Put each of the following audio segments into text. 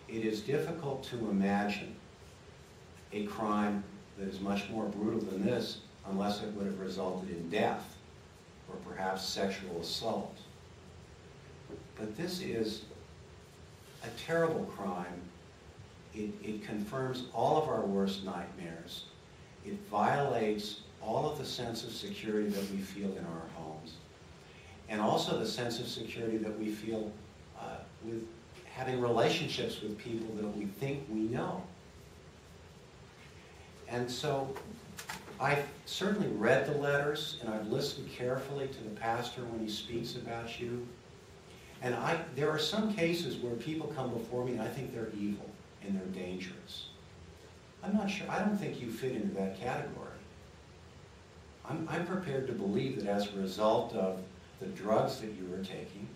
it is difficult to imagine a crime that is much more brutal than this unless it would have resulted in death or perhaps sexual assault. But this is a terrible crime. It confirms all of our worst nightmares. It violates all of the sense of security that we feel in our homes, and also the sense of security that we feel with having relationships with people that we think we know. And so I've certainly read the letters, and I've listened carefully to the pastor when he speaks about you. And there are some cases where people come before me and I think they're evil and they're dangerous. I'm not sure. I don't think you fit into that category. I'm prepared to believe that as a result of the drugs that you were taking,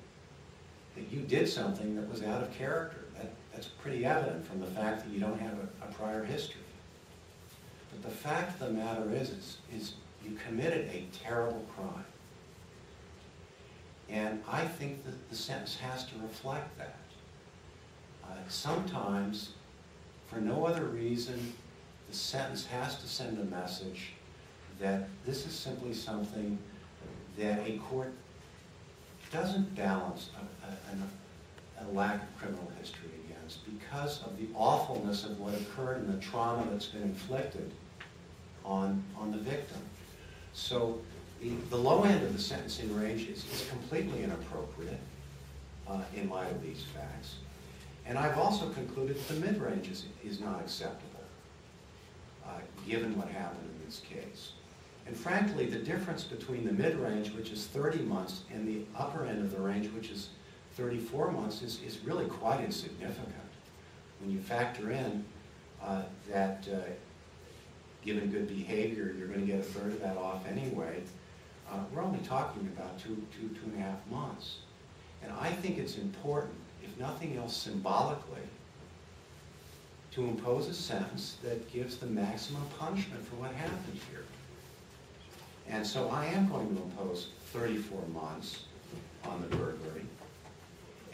that you did something that was out of character. That's pretty evident from the fact that you don't have a prior history. But the fact of the matter is you committed a terrible crime. And I think that the sentence has to reflect that. Sometimes, for no other reason, the sentence has to send a message that this is simply something that a court doesn't balance a lack of criminal history against because of the awfulness of what occurred and the trauma that's been inflicted on the victim. So the low end of the sentencing range is completely inappropriate in light of these facts. And I've also concluded that the mid-range is not acceptable, given what happened in this case. And frankly, the difference between the mid-range, which is 30 months, and the upper end of the range, which is 34 months, is really quite insignificant. When you factor in that given good behavior, you're going to get a third of that off anyway, we're only talking about two and a half months. And I think it's important, if nothing else symbolically, to impose a sentence that gives the maximum punishment for what happened here. And so I am going to impose 34 months on the burglary.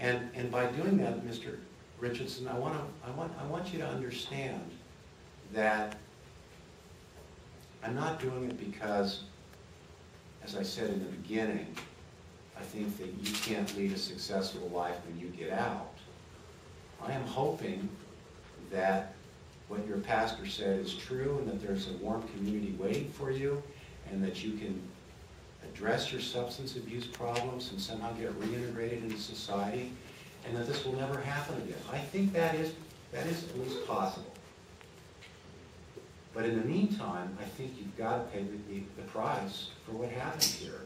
And by doing that, Mr. Richardson, I want you to understand that I'm not doing it because, as I said in the beginning, I think that you can't lead a successful life when you get out. I am hoping that what your pastor said is true and that there's a warm community waiting for you and that you can address your substance abuse problems and somehow get reintegrated into society and that this will never happen again. I think that is at least possible. But in the meantime, I think you've got to pay the price for what happened here.